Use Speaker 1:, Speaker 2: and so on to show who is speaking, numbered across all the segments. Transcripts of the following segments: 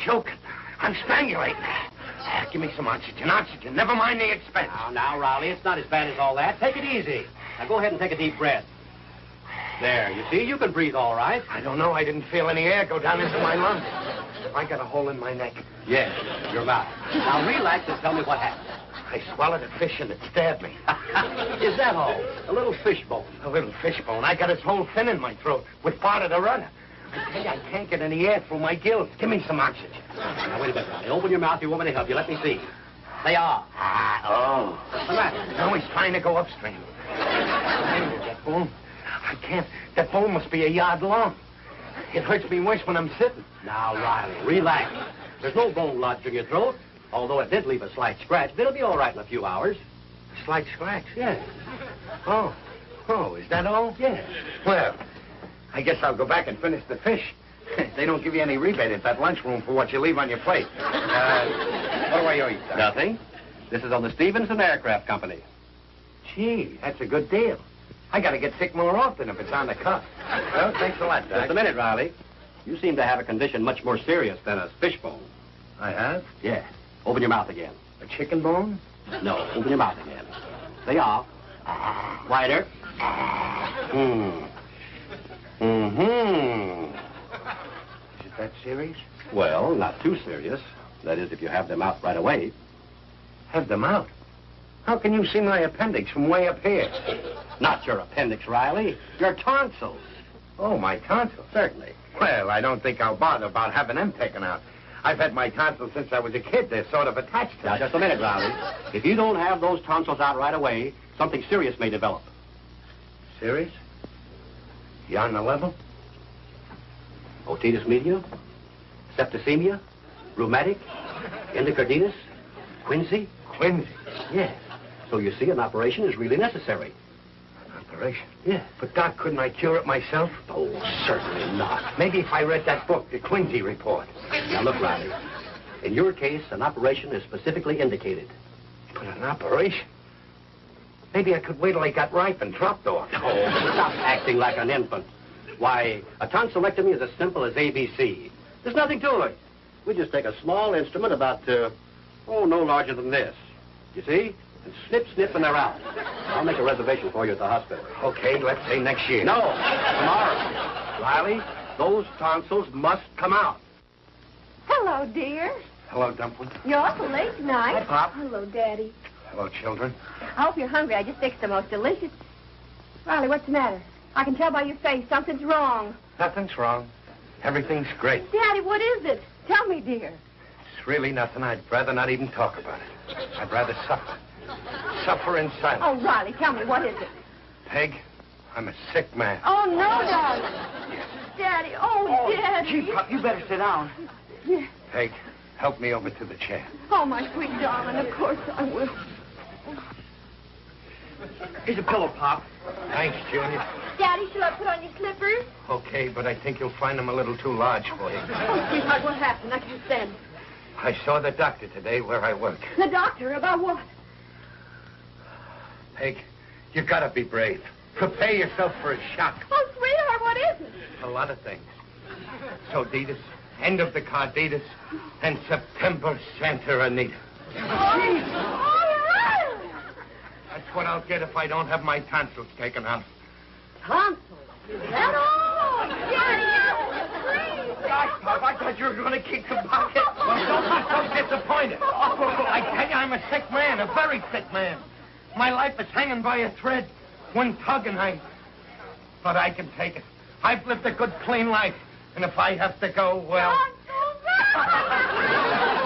Speaker 1: choking. I'm strangulating. Give me some oxygen. Oxygen. Never mind the expense.
Speaker 2: Now, Rowley, it's not as bad as all that. Take it easy. Now, go ahead and take a deep breath. There, you see, you can breathe all right.
Speaker 1: I don't know. I didn't feel any air go down into my lungs. I got a hole in my neck.
Speaker 2: Yes, your mouth. Now, relax and tell me what happened.
Speaker 1: I swallowed a fish and it stabbed me.
Speaker 2: Is that all? A little fish bone.
Speaker 1: A little fish bone. I got his whole fin in my throat with part of the rudder. I tell you, I can't get any air through my gills. Give me some oxygen.
Speaker 2: Now, wait a minute, Rowley. Open your mouth. You want me to help you. Let me see. They are. What's the matter?
Speaker 1: No, he's trying to go upstream. That bone. I can't. That bone must be a yard long. It hurts me worse when I'm sitting.
Speaker 2: Now, Riley, relax. There's no bone lodged in your throat, although it did leave a slight scratch. But it'll be all right in a few hours.
Speaker 1: A slight scratch?
Speaker 2: Yes.
Speaker 1: Oh, is that all?
Speaker 2: Yes.
Speaker 1: Well, I guess I'll go back and finish the fish. They don't give you any rebate at that lunchroom for what you leave on your plate. What do I owe you, sir?
Speaker 2: Nothing. This is on the Stevenson Aircraft Company.
Speaker 1: Gee, that's a good deal. I got to get sick more often if it's on the cuff. Well, thanks a lot, Doc.
Speaker 2: Just a minute, Riley. You seem to have a condition much more serious than a fish bone.
Speaker 1: I have?
Speaker 2: Yeah. Open your mouth again.
Speaker 1: A chicken bone?
Speaker 2: No, open your mouth again. They are. Wider.
Speaker 1: Is it that serious?
Speaker 2: Well, not too serious. That is, if you have them out right away.
Speaker 1: Have them out? How can you see my appendix from way up here?
Speaker 2: Not your appendix, Riley. Your tonsils.
Speaker 1: Oh, my tonsils?
Speaker 2: Certainly.
Speaker 1: Well, I don't think I'll bother about having them taken out. I've had my tonsils since I was a kid. They're sort of attached to me.
Speaker 2: Now, just a minute, Riley. If you don't have those tonsils out right away, something serious may develop.
Speaker 1: Serious? You on the level?
Speaker 2: Otitis media, septicemia, rheumatic, endocarditis, quinsy.
Speaker 1: Quinsy?
Speaker 2: Yes. So you see, an operation is really necessary.
Speaker 1: An operation?
Speaker 2: Yeah.
Speaker 1: But, Doc, couldn't I cure it myself?
Speaker 2: Oh, certainly not.
Speaker 1: Maybe if I read that book, the Quinsy Report.
Speaker 2: Now, look, Riley. In your case, an operation is specifically indicated.
Speaker 1: But an operation? Maybe I could wait till I got ripe and dropped off.
Speaker 2: Oh, stop acting like an infant. Why, a tonsillectomy is as simple as ABC. There's nothing to it. We just take a small instrument about, no larger than this. You see? And snip, snip, and they're out. I'll make a reservation for you at the hospital.
Speaker 1: Okay, let's say next year.
Speaker 2: No, tomorrow. Riley, those tonsils must come out.
Speaker 3: Hello, dear.
Speaker 1: Hello, Dumpling.
Speaker 3: You're awful late tonight.
Speaker 1: Hi, Pop.
Speaker 3: Hello, Daddy.
Speaker 1: Hello, children.
Speaker 3: I hope you're hungry. I just fixed the most delicious... Riley, what's the matter? I can tell by your face something's wrong.
Speaker 1: Nothing's wrong. Everything's great.
Speaker 3: Daddy, what is it? Tell me, dear.
Speaker 1: It's really nothing. I'd rather not even talk about it. I'd rather suffer. Suffer in silence.
Speaker 3: Oh, Riley, tell me, what is it?
Speaker 1: Peg, I'm a sick man.
Speaker 3: Oh, no, darling. Daddy, Daddy.
Speaker 4: Gee, Pop, you better sit down.
Speaker 3: Yeah.
Speaker 1: Peg, help me over to the chair.
Speaker 3: Oh, my sweet darling, of course I will.
Speaker 4: Here's a pillow, Pop.
Speaker 1: Thanks, Junior.
Speaker 3: Daddy, shall I put on your slippers?
Speaker 1: Okay, but I think you'll find them a little too large for you.
Speaker 3: Oh, sweetheart, what happened? I can't stand it.
Speaker 1: I saw the doctor today where I work.
Speaker 3: The doctor? About what?
Speaker 1: Peg, you gotta be brave. Prepare yourself for a shock.
Speaker 3: Oh, sweetheart, what is it?
Speaker 1: A lot of things. Soditis, end of the carditis, and September Santa Anita. That's what I'll get if I don't have my tonsils taken out.
Speaker 3: Tonsils? Is that all? Daddy,
Speaker 1: Gosh, Pop, I thought you were going to keep the pocket. Well, don't be so disappointed. I tell you, I'm a sick man, a very sick man. My life is hanging by a thread. One tug and But I can take it. I've lived a good, clean life. And if I have to go, well... Well,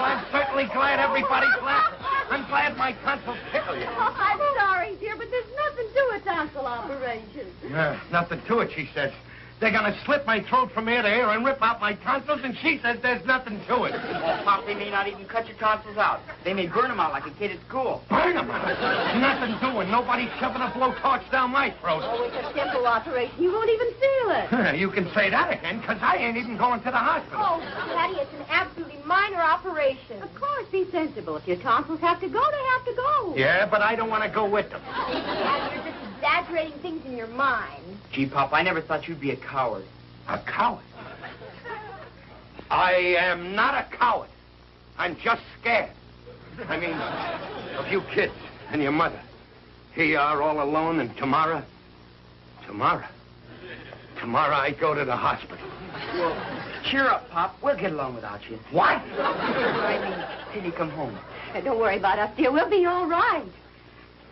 Speaker 1: I'm certainly glad everybody's laughing. I'm glad my tonsils tickle you.
Speaker 3: Oh, I'm sorry, dear, but there's nothing to a tonsil operation.
Speaker 1: Nothing to it, she says. They're going to slit my throat from ear to ear and rip out my tonsils, and she says there's nothing to it.
Speaker 4: Oh, Pop, they may not even cut your tonsils out. They may burn them out like a kid at school.
Speaker 1: Burn them out? Nothing doing. Nobody's shoving a blowtorch down my throat.
Speaker 3: Oh, it's a simple operation. You won't even feel it.
Speaker 1: You can say that again, because I ain't even going to the hospital.
Speaker 3: Oh, Daddy, it's an absolutely minor operation. Of course, be sensible. If your tonsils have to go, they have to go.
Speaker 1: Yeah, but I don't want to go with them.
Speaker 3: Daddy, you're just exaggerating things in your mind.
Speaker 4: Gee, Pop, I never thought you'd be a coward.
Speaker 1: A coward? I am not a coward. I'm just scared. I mean, of you kids and your mother. Here you are all alone, and tomorrow I go to the hospital.
Speaker 4: Well, cheer up, Pop. We'll get along without you.
Speaker 1: What?
Speaker 4: I mean, till you come home.
Speaker 3: Hey, don't worry about us, dear. We'll be all right.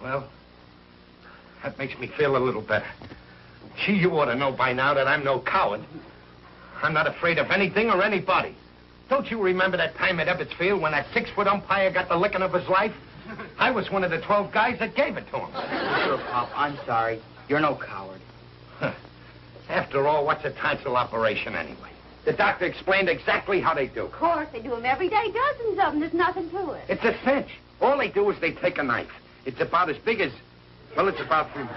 Speaker 1: Well, that makes me feel a little better. Gee, you ought to know by now that I'm no coward. I'm not afraid of anything or anybody. Don't you remember that time at Ebbets Field when that 6-foot umpire got the licking of his life? I was one of the 12 guys that gave it to him.
Speaker 4: Sure, Pop. I'm sorry. You're no coward.
Speaker 1: After all, what's a tonsil operation anyway? The doctor explained exactly how they do.
Speaker 3: Of course, they do them every day, dozens of them. There's nothing to it.
Speaker 1: It's a cinch. All they do is they take a knife. It's about as big as... Well, it's about from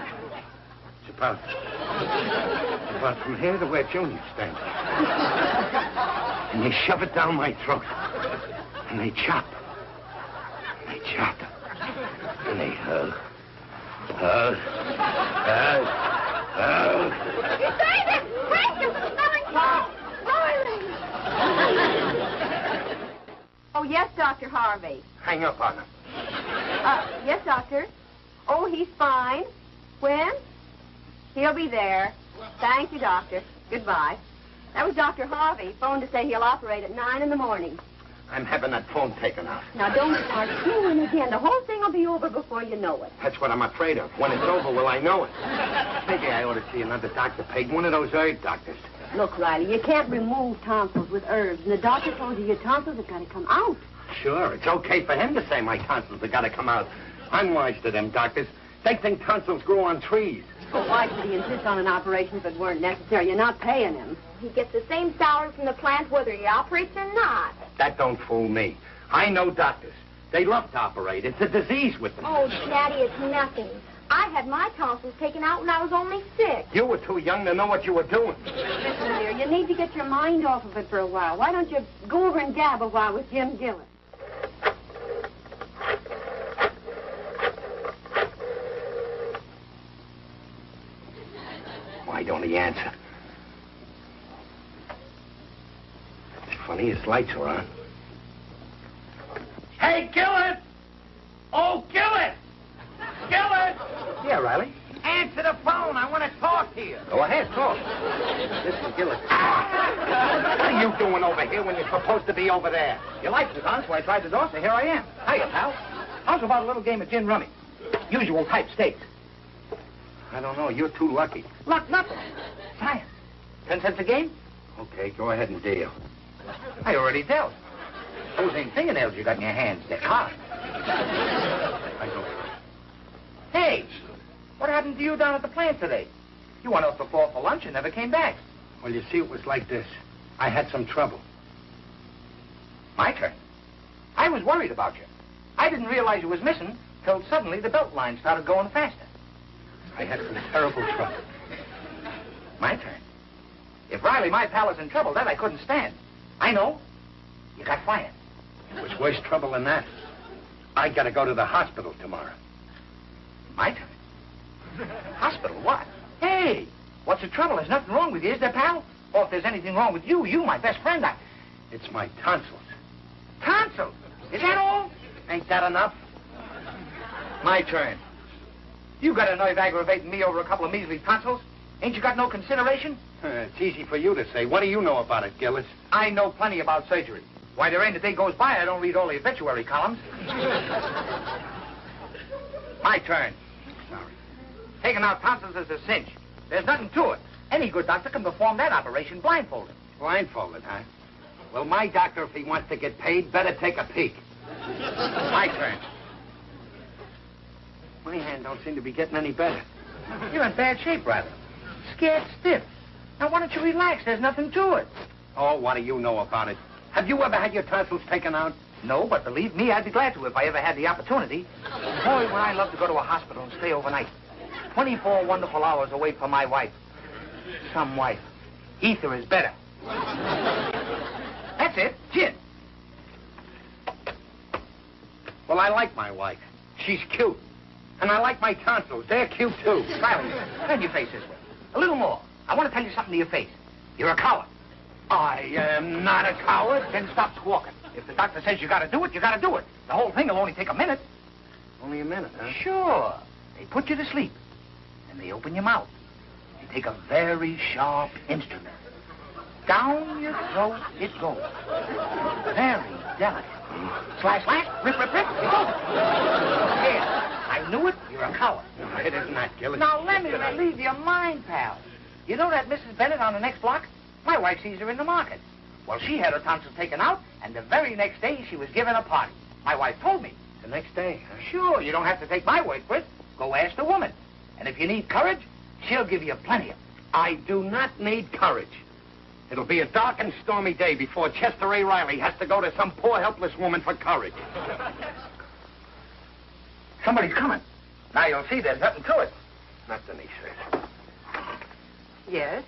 Speaker 1: here to where Junior's standing. And they shove it down my throat. And they chop. And they chop. And they hug.
Speaker 3: David! Wait! You're smelling boiling! Oh, yes, Dr. Harvey.
Speaker 1: Hang up on him.
Speaker 3: Yes, doctor. Oh, he's fine. When? He'll be there. Thank you, doctor. Goodbye. That was Dr. Harvey. Phoned to say he'll operate at 9 in the morning.
Speaker 1: I'm having that phone taken out.
Speaker 3: Now, don't start fooling again. The whole thing will be over before you know it.
Speaker 1: That's what I'm afraid of. When it's over, will I know it? Maybe I ought to see another doctor, Peg. One of those herb doctors.
Speaker 3: Look, Riley, you can't remove tonsils with herbs. And the doctor told you your tonsils have got to come out.
Speaker 1: Sure, it's okay for him to say my tonsils have got to come out. I'm wise to them doctors. They think tonsils grow on trees.
Speaker 3: Well, why should he insist on an operation if it weren't necessary? You're not paying him. He gets the same salary from the plant whether he operates or not.
Speaker 1: That don't fool me. I know doctors. They love to operate. It's a disease with them.
Speaker 3: Oh, Daddy, it's nothing. I had my tonsils taken out when I was only 6.
Speaker 1: You were too young to know what you were doing.
Speaker 3: Listen, dear, you need to get your mind off of it for a while. Why don't you go over and gab a while with Jim Gillis?
Speaker 1: Why don't he answer? It's funny, his lights are on. Hey, Gillis! Oh, Gillis! Gillis!
Speaker 2: Yeah, Riley?
Speaker 1: Answer the phone. I want to talk to you.
Speaker 2: Go ahead, talk. This is Gillis.
Speaker 1: What are you doing over here when you're supposed to be over there?
Speaker 2: Your lights was on, so I tried the door, so here I am. Hiya, pal. How's about a little game of gin rummy? Usual type stakes.
Speaker 1: I don't know. You're too lucky.
Speaker 2: Luck nothing. Science. 10 cents a game?
Speaker 1: Okay, go ahead and deal.
Speaker 2: I already dealt. Those ain't fingernails you got in your hands. They're hard.
Speaker 1: I go first.
Speaker 2: Hey, what happened to you down at the plant today? You went off the floor for lunch and never came back.
Speaker 1: Well, you see, it was like this. I had some trouble.
Speaker 2: My turn. I was worried about you. I didn't realize you was missing till suddenly the belt line started going faster.
Speaker 1: I had some terrible trouble.
Speaker 2: My turn. If Riley, my pal, is in trouble, that I couldn't stand. I know. You got fired.
Speaker 1: It was worse trouble than that. I got to go to the hospital tomorrow.
Speaker 2: My turn. Hospital? What? Hey, what's the trouble? There's nothing wrong with you, is there, pal? Or if there's anything wrong with you, my best friend,
Speaker 1: It's my tonsils.
Speaker 2: Tonsils? Is that all?
Speaker 1: Ain't that enough?
Speaker 2: My turn. You got a nerve aggravating me over a couple of measly tonsils? Ain't you got no consideration?
Speaker 1: It's easy for you to say. What do you know about it, Gillis?
Speaker 2: I know plenty about surgery. Why, there ain't a day goes by I don't read all the obituary columns. My turn.
Speaker 1: Sorry.
Speaker 2: Taking out tonsils is a cinch. There's nothing to it. Any good doctor can perform that operation blindfolded.
Speaker 1: Blindfolded, huh? Well, my doctor, if he wants to get paid, better take a peek.
Speaker 2: My turn.
Speaker 1: My hand don't seem to be getting any better.
Speaker 2: You're in bad shape, rather. Scared stiff. Now, why don't you relax? There's nothing to it.
Speaker 1: Oh, what do you know about it? Have you ever had your tonsils taken out?
Speaker 2: No, but believe me, I'd be glad to if I ever had the opportunity. Boy, would I love to go to a hospital and stay overnight. 24 wonderful hours away from my wife. Some wife. Ether is better. That's it. Gin.
Speaker 1: Well, I like my wife. She's cute. And I like my tonsils. They're cute, too.
Speaker 2: Riley, turn your face this way. A little more. I want to tell you something to your face. You're a coward.
Speaker 1: I am not a coward.
Speaker 5: Then stop squawking. If the doctor says you gotta do it, you gotta do it. The whole thing will only take a minute.
Speaker 1: Only a minute, huh?
Speaker 5: Sure. They put you to sleep. And they open your mouth. They take a very sharp instrument. Down your throat it goes. Very delicate. Slash, slash, rip, rip, rip, it's over. Here, I knew it. You're a coward.
Speaker 1: No, it isn't that, Gillis.
Speaker 5: Now, let me relieve your mind, pal. You know that Mrs. Bennett on the next block? My wife sees her in the market. Well, she had her tonsils taken out, and the very next day she was given a party. My wife told me.
Speaker 1: The next day, huh?
Speaker 5: Sure, you don't have to take my word for it. Go ask the woman. And if you need courage, she'll give you plenty of it.
Speaker 1: I do not need courage. It'll be a dark and stormy day before Chester A. Riley has to go to some poor, helpless woman for courage.
Speaker 5: Somebody's coming. Now you'll see there's nothing to it.
Speaker 1: Nothing, he says.
Speaker 3: Yes?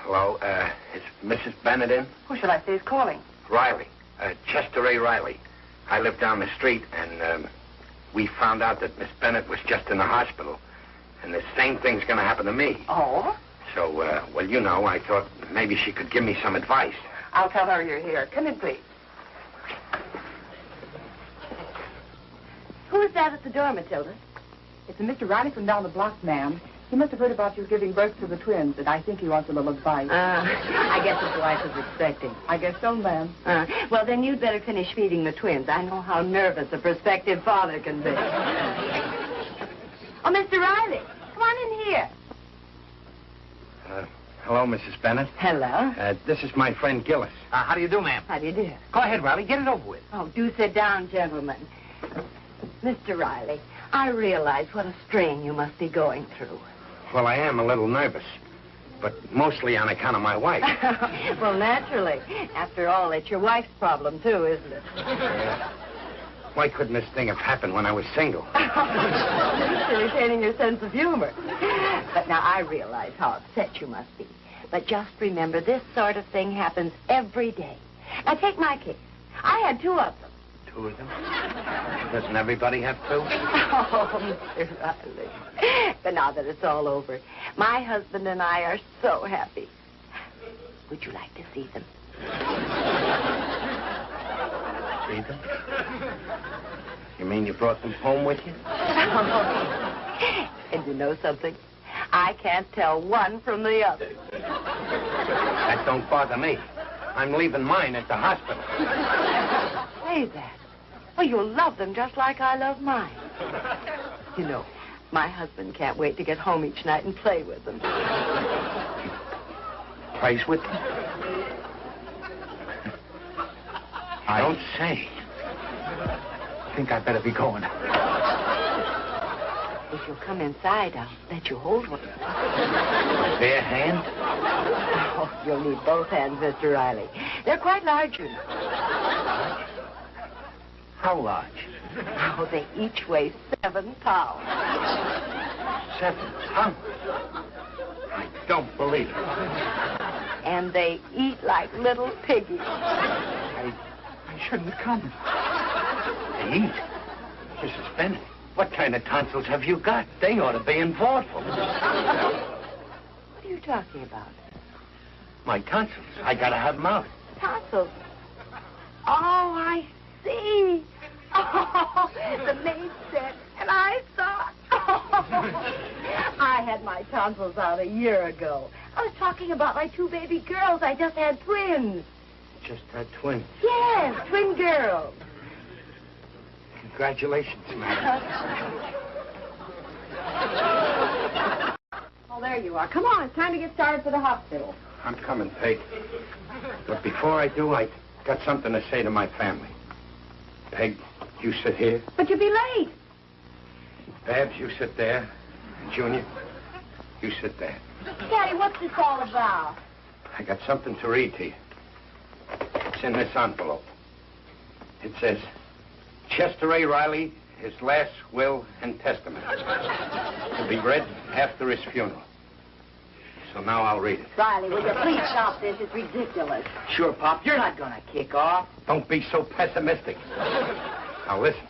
Speaker 1: Hello, is Mrs. Bennett in?
Speaker 3: Who should I say is calling?
Speaker 1: Riley. Chester A. Riley. I live down the street, and we found out that Miss Bennett was just in the hospital. And the same thing's going to happen to me.
Speaker 3: Oh?
Speaker 1: So, well, you know, I thought maybe she could give me some advice.
Speaker 3: I'll tell her you're here. Come in, please. Who is that at the door, Matilda?
Speaker 6: It's a Mr. Riley from down the block, ma'am. He must have heard about you giving birth to the twins, and I think he wants a little advice.
Speaker 3: I guess his wife is expecting.
Speaker 6: I guess so, ma'am.
Speaker 3: Well, then you'd better finish feeding the twins. I know how nervous a prospective father can be. Oh, Mr. Riley, come on in here.
Speaker 1: Hello, Mrs. Bennett.
Speaker 3: Hello.
Speaker 1: This is my friend Gillis.
Speaker 5: How do you do, ma'am?
Speaker 3: How do you do?
Speaker 5: Go ahead, Riley. Get it over with.
Speaker 3: Oh, do sit down, gentlemen. Mr. Riley, I realize what a strain you must be going through.
Speaker 1: Well, I am a little nervous, but mostly on account of my wife.
Speaker 3: Well, naturally. After all, it's your wife's problem, too, isn't it?
Speaker 1: Why couldn't this thing have happened when I was single?
Speaker 3: You're retaining your sense of humor. But now I realize how upset you must be. But just remember, this sort of thing happens every day. Now, take my case. I had 2 of them.
Speaker 1: 2 of them? Doesn't everybody have 2?
Speaker 3: Oh, Mr. Riley. But now that it's all over, my husband and I are so happy. Would you like to see them?
Speaker 1: See them? You mean you brought them home with you?
Speaker 3: And you know something? I can't tell one from the other.
Speaker 1: That don't bother me. I'm leaving mine at the hospital.
Speaker 3: Say that. Well, you'll love them just like I love mine. You know, my husband can't wait to get home each night and play with them.
Speaker 1: Plays with them? I don't say.
Speaker 5: I think I'd better be going.
Speaker 3: If you'll come inside, I'll let you hold one.
Speaker 1: A bare hand?
Speaker 3: Oh, you'll need both hands, Mr. Riley. They're quite large, you know.
Speaker 1: How large?
Speaker 3: Oh, they each weigh 7 pounds.
Speaker 1: 7 pounds? I don't believe it.
Speaker 3: And they eat like little piggies.
Speaker 1: I shouldn't have come. They eat? Mrs. Bennett, what kind of tonsils have you got? They ought to be in vaudeville.
Speaker 3: What are you talking about?
Speaker 1: My tonsils. I gotta have them out.
Speaker 3: Tonsils? Oh, I see. Oh, the maid said, and I thought. Oh, I had my tonsils out a year ago. I was talking about my 2 baby girls. I just had twins.
Speaker 1: Just had twins.
Speaker 3: Yes, twin girls.
Speaker 1: Congratulations, madam.
Speaker 3: Oh, there you are. Come on, it's time to get started for the hospital.
Speaker 1: I'm coming, Peg. But before I do, I got something to say to my family. Peg, you sit here.
Speaker 3: But you'll be late.
Speaker 1: Babs, you sit there. Junior, you sit there.
Speaker 3: Daddy, what's this all about?
Speaker 1: I got something to read to you. It's in this envelope. It says, Chester A. Riley, his last will and testament. To be read after his funeral. So now I'll read it.
Speaker 3: Riley, will you please stop this? It's ridiculous.
Speaker 5: Sure, Pop. You're not going to kick off.
Speaker 1: Don't be so pessimistic. Now listen.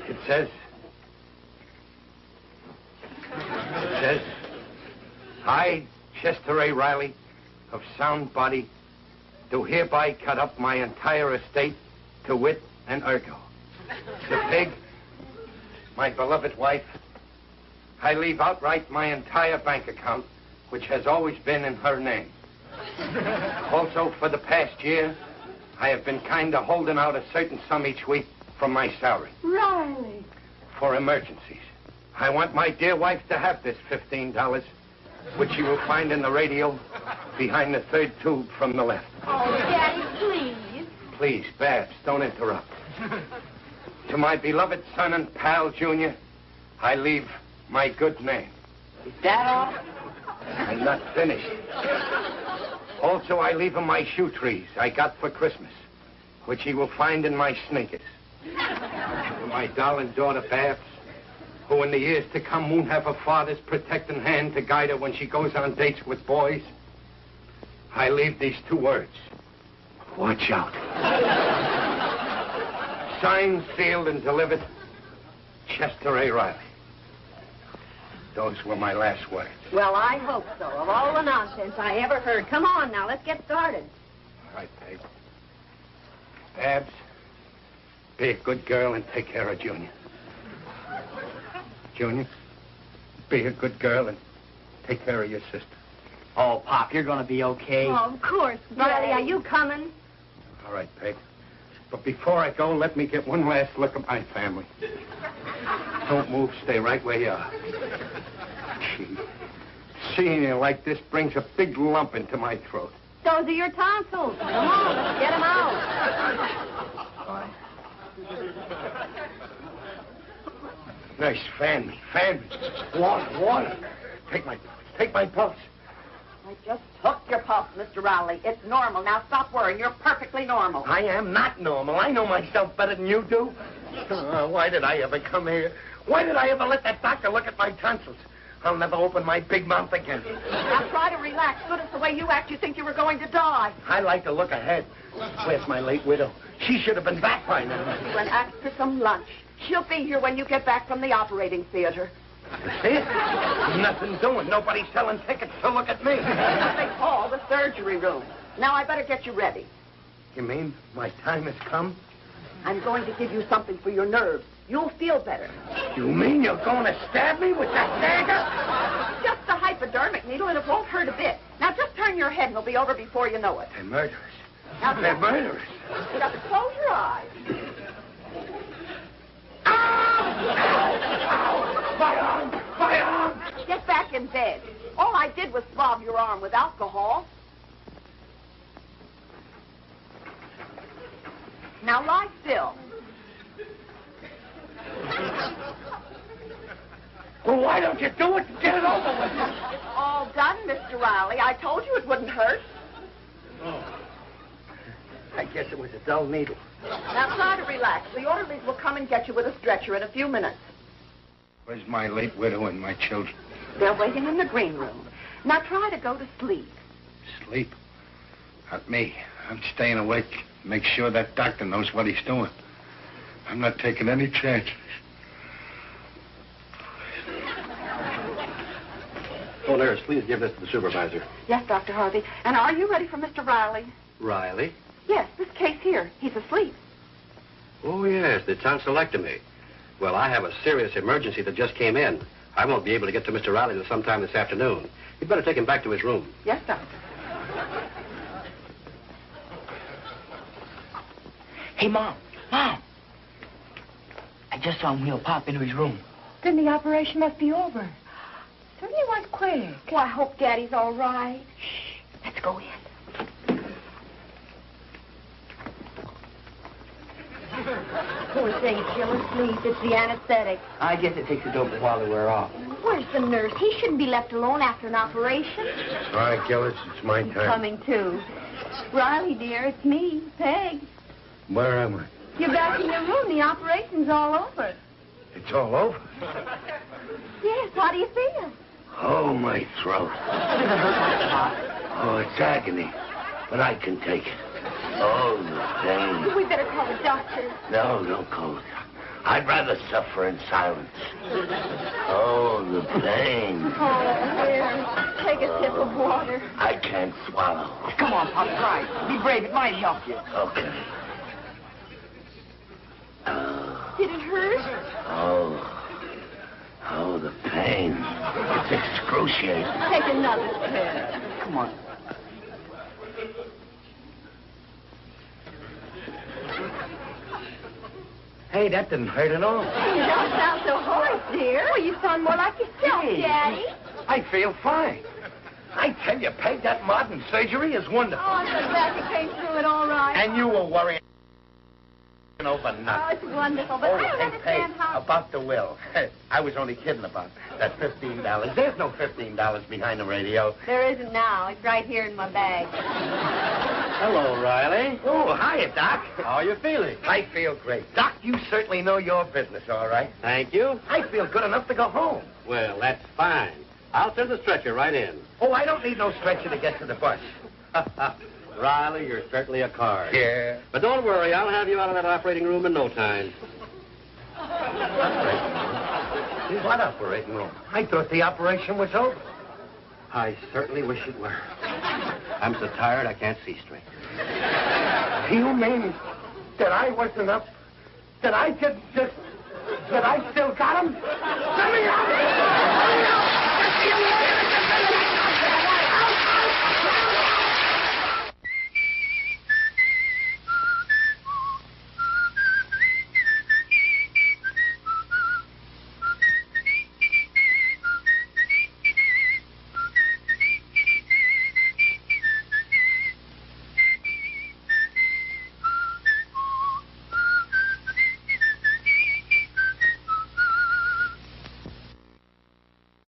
Speaker 1: It says, I, Chester A. Riley, of sound body, do hereby cut up my entire estate to wit and ergo. The pig, my beloved wife, I leave outright my entire bank account, which has always been in her name. Also, for the past year, I have been kind of holding out a certain sum each week from my salary.
Speaker 3: Riley.
Speaker 1: For emergencies. I want my dear wife to have this $15, which you will find in the radio behind the third tube from the left.
Speaker 3: Oh, Daddy, please.
Speaker 1: Please, Babs, don't interrupt. To my beloved son and pal, Junior, I leave my good name.
Speaker 4: Is that all?
Speaker 1: I'm not finished. Also, I leave him my shoe trees I got for Christmas, which he will find in my sneakers. To my darling daughter, Babs, who in the years to come won't have her father's protecting hand to guide her when she goes on dates with boys, I leave these 2 words. Watch out. Signed, sealed, and delivered, Chester A. Riley. Those were my last words.
Speaker 3: Well, I hope so. Of all the nonsense I ever heard. Come on now, let's get started.
Speaker 1: All right, babe. Babs, be a good girl and take care of Junior. Junior, be a good girl and take care of your sister.
Speaker 4: Oh, Pop, you're going to be okay.
Speaker 3: Oh, of course. Riley, are you coming?
Speaker 1: All right, babe. But before I go, let me get one last look at my family. Don't move. Stay right where you are. Gee, seeing you like this brings a big lump into my throat.
Speaker 3: Those are your tonsils. Come on, let's get them out.
Speaker 1: Nurse, fan me. Water. Take my pulse.
Speaker 6: I just took your pulse, Mr. Rowley. It's normal. Now stop worrying. You're perfectly normal.
Speaker 1: I am not normal. I know myself better than you do. Why did I ever come here? Why did I ever let that doctor look at my tonsils? I'll never open my big mouth again.
Speaker 6: Now try to relax. Good as the way you act, you think you were going to die.
Speaker 1: I like to look ahead. Where's my late widow? She should have been back by now.
Speaker 6: You went ask for some lunch. She'll be here when you get back from the operating theater.
Speaker 1: See it? Nothing doing. Nobody's selling tickets to look at me.
Speaker 6: What they call the surgery room. Now I better get you ready.
Speaker 1: You mean my time has come?
Speaker 6: I'm going to give you something for your nerves. You'll feel better.
Speaker 1: You mean you're going to stab me with that dagger?
Speaker 6: Just a hypodermic needle, and it won't hurt a bit. Now just turn your head, and it'll be over before you know it.
Speaker 1: They're murderers.
Speaker 6: Now,
Speaker 1: They're murderers.
Speaker 6: You got to close your eyes.
Speaker 1: My arm!
Speaker 6: Get back in bed. All I did was swab your arm with alcohol. Now lie still.
Speaker 1: Well, why don't you do it and get it over with?
Speaker 6: It's all done, Mr. Riley. I told you it wouldn't hurt.
Speaker 1: Oh. I guess it was a dull needle.
Speaker 6: Now try to relax. The orderlies will come and get you with a stretcher in a few minutes.
Speaker 1: Where's my late widow and my children?
Speaker 6: They're waiting in the green room. Now try to go to sleep.
Speaker 1: Sleep? Not me. I'm staying awake. Make sure that doctor knows what he's doing. I'm not taking any chances.
Speaker 2: Oh, nurse, please give this to the supervisor.
Speaker 6: Yes, Dr. Harvey. And are you ready for Mr. Riley?
Speaker 2: Riley?
Speaker 6: Yes, this case here. He's asleep.
Speaker 2: Oh, yes, the tonsillectomy. Well, I have a serious emergency that just came in. I won't be able to get to Mr. Riley till sometime this afternoon. You'd better take him back to his room.
Speaker 6: Yes, Doctor.
Speaker 4: Hey, Mom. I just saw him wheel Pop into his room.
Speaker 6: Then the operation must be over. Certainly was quick.
Speaker 3: Well, I hope Daddy's all right.
Speaker 6: Shh. Let's go in.
Speaker 3: Poor thing's still asleep. It's the anesthetic.
Speaker 4: I guess it takes a dope while to wear off.
Speaker 3: Where's the nurse? He shouldn't be left alone after an operation.
Speaker 1: All right, Gillis, it's my
Speaker 3: He's
Speaker 1: turn.
Speaker 3: coming, too. Riley, dear, it's me, Peg.
Speaker 1: Where am I?
Speaker 3: You're back in your room. The operation's all over.
Speaker 1: It's all over.
Speaker 3: Yes, how do you feel?
Speaker 1: Oh, my throat. Oh, it's agony. But I can take it. Oh, the pain.
Speaker 3: We better call the doctor.
Speaker 1: No, don't call it.
Speaker 7: I'd rather suffer in silence. Oh, the pain.
Speaker 3: Oh, here. Take a sip of water.
Speaker 7: I can't swallow.
Speaker 4: Come on, Pop, try. Be brave. It might help you.
Speaker 7: Okay.
Speaker 3: Did it hurt?
Speaker 7: Oh, the pain. It's excruciating.
Speaker 3: Take another sip.
Speaker 4: Come on.
Speaker 1: Hey, that didn't hurt at all.
Speaker 3: You don't sound so hoarse, dear. Well, you sound more like yourself, Daddy.
Speaker 1: I feel fine. I tell you, Peg, that modern surgery is wonderful.
Speaker 3: Oh, I'm so glad you came through it all right.
Speaker 1: And you were worrying over
Speaker 3: Oh,
Speaker 1: nothing.
Speaker 3: it's wonderful, but I don't understand how...
Speaker 1: About the will. I was only kidding about that $15. There's no $15 behind the radio.
Speaker 3: There isn't now. It's right here in my bag.
Speaker 2: Hello, Riley.
Speaker 1: Oh, hiya, Doc.
Speaker 2: How are you feeling?
Speaker 1: I feel great. Doc, you certainly know your business, all right.
Speaker 2: Thank you.
Speaker 1: I feel good enough to go home.
Speaker 2: Well, that's fine. I'll send the stretcher right in.
Speaker 1: Oh, I don't need no stretcher to get to the bus.
Speaker 2: Riley, you're certainly a card.
Speaker 1: Yeah.
Speaker 2: But don't worry, I'll have you out of that operating room in no time.
Speaker 1: What operating room? I thought the operation was over.
Speaker 2: I certainly wish it were. I'm so tired I can't see straight.
Speaker 1: You mean that I wasn't up? That I that I still got him? Let me out! Let me out!